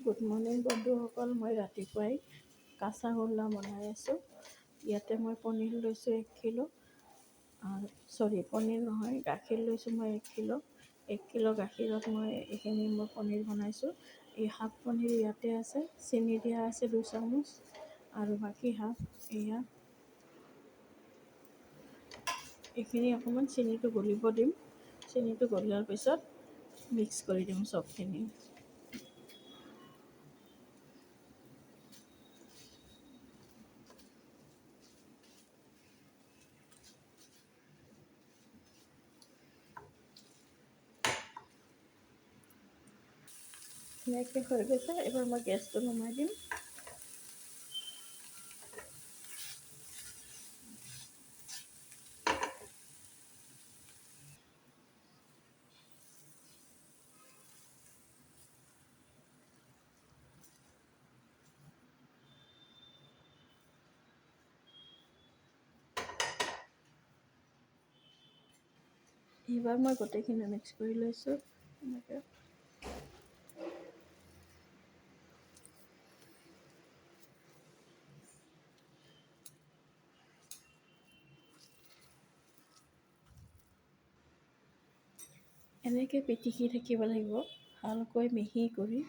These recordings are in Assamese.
গুড মৰ্ণিং বন্ধুসকল, মই ৰাতিপুৱাই কাঁচাগোল্লা বনাই আছোঁ। ইয়াতে মই পনীৰ লৈছোঁ 1 কিলো, পনীৰ নহয়, গাখীৰ লৈছোঁ মই 1 কিলো। 1 কিলো গাখীৰত মই এইখিনি পনীৰ বনাইছোঁ। এই হাফ পনীৰ ইয়াতে আছে, চেনি দিয়া আছে 2 চামুচ, আৰু বাকী হাফ এয়া। এইখিনি অকণমান চেনিটো গলিব দিম। চেনিটো গলাৰ পিছত মিক্স কৰি দিম চবখিনি। ধুনীয়াকৈ হৈ গৈছে। এবাৰ মই গেছটো নমাই দিম। এইবাৰ মই গোটেইখিনি মিক্স কৰি লৈছোঁ এনেকৈ। এনেকৈ পিটিকি থাকিব লাগিব ভালকৈ মিহি কৰি।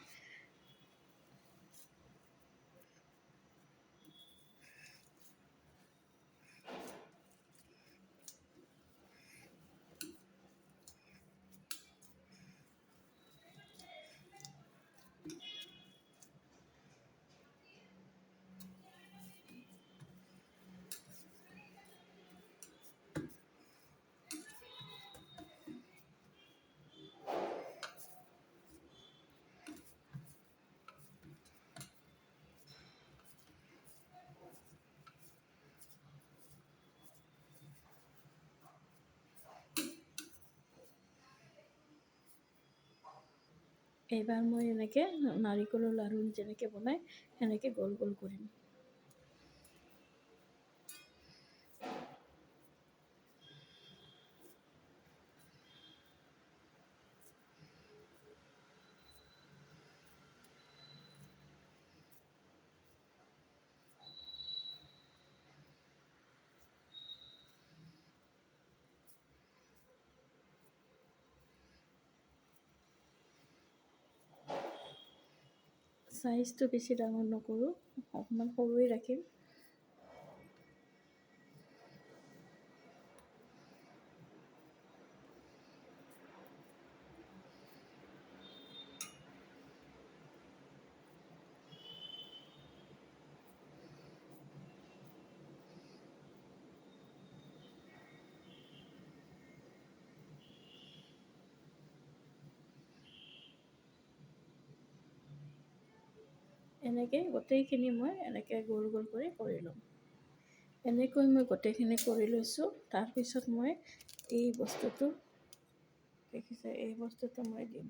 এইবাৰ মই এনেকৈ নাৰিকলৰ লাড়ু যেনেকৈ বনাই সেনেকৈ গোল গোল কৰিম। চাইজটো বেছি ডাঙৰ নকৰোঁ, অকণমান সৰুৱে ৰাখিম। এনেকৈ গোটেইখিনি মই এনেকৈ গোল গোল কৰি ল'ম। এনেকৈ মই গোটেইখিনি কৰি লৈছোঁ। তাৰপিছত মই এই বস্তুটো দেখিছে, এই বস্তুটো মই দিম।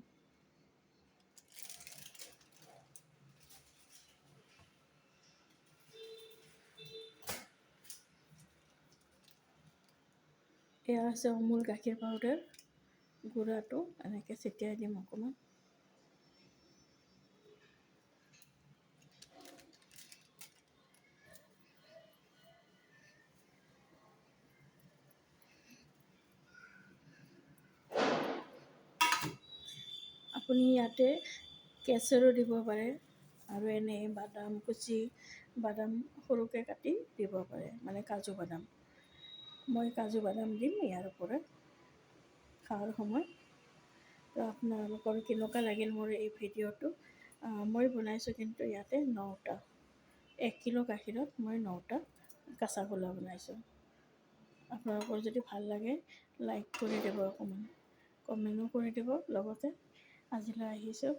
এয়া আছে অমুল গাখীৰ পাউডাৰ গুড়াটো, এনেকৈ ছটিয়াই দিম অকণমান। আপুনি ইয়াতে কেশৰো দিব পাৰে, আৰু এনেই বাদাম কুচি, বাদাম সৰুকৈ কাটি দিব পাৰে, মানে কাজু বাদাম। মই কাজু বাদাম দিম ইয়াৰ ওপৰত খাৱাৰ সময়। তো আপোনালোকৰ কেনেকুৱা লাগিল মোৰ এই ভিডিঅ'টো। মই বনাইছোঁ কিন্তু ইয়াতে 9টা, 1 কিলো গাখীৰত মই 9টা কাঁচাগোল্লা বনাইছোঁ। আপোনালোকৰ যদি ভাল লাগে লাইক কৰি দিব, অকণমান কমেণ্টো কৰি দিব। লগতে আজিলৈ আহিছোঁ।